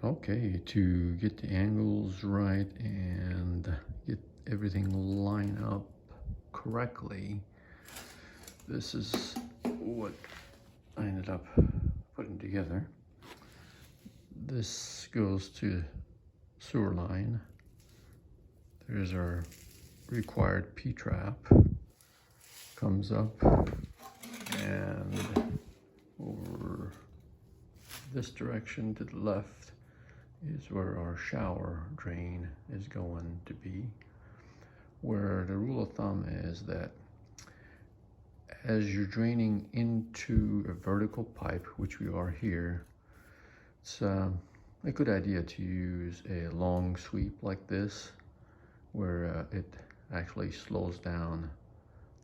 Okay, to get the angles right and get everything lined up correctly, this is what I ended up putting together. This goes to sewer line. There's our required P-trap. Comes up and over this direction to the left is where our shower drain is going to be. Where the rule of thumb is that as you're draining into a vertical pipe, which we are here, it's a good idea to use a long sweep like this, where it actually slows down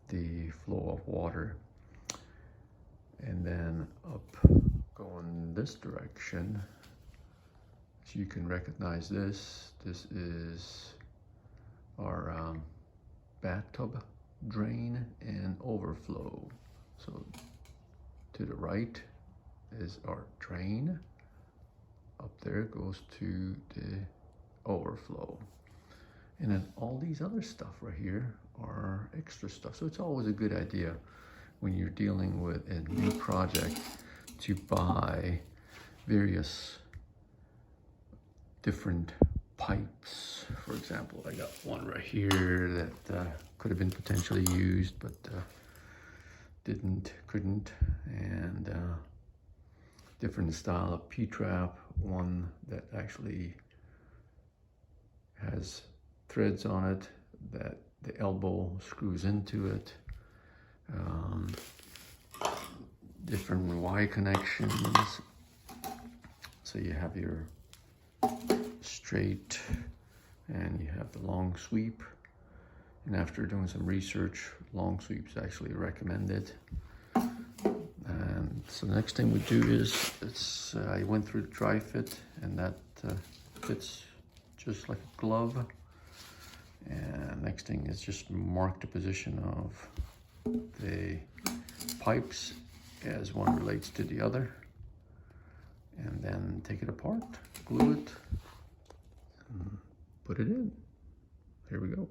the flow of water. And then up going this direction, so you can recognize this. This is our bathtub drain and overflow. So to the right is our drain. Up there goes to the overflow. And then all these other stuff right here are extra stuff. So it's always a good idea when you're dealing with a new project to buy various different pipes. For example, I got one right here that could have been potentially used, but couldn't. And different style of P-trap, one that actually has threads on it that the elbow screws into it. Different Y connections. So you have your straight and you have the long sweep. And after doing some research, long sweeps actually recommended. And so the next thing we do is I went through the dry fit, and that fits just like a glove. And next thing is just mark the position of the pipes as one relates to the other, and then take it apart, glue it, and put it in. Here we go.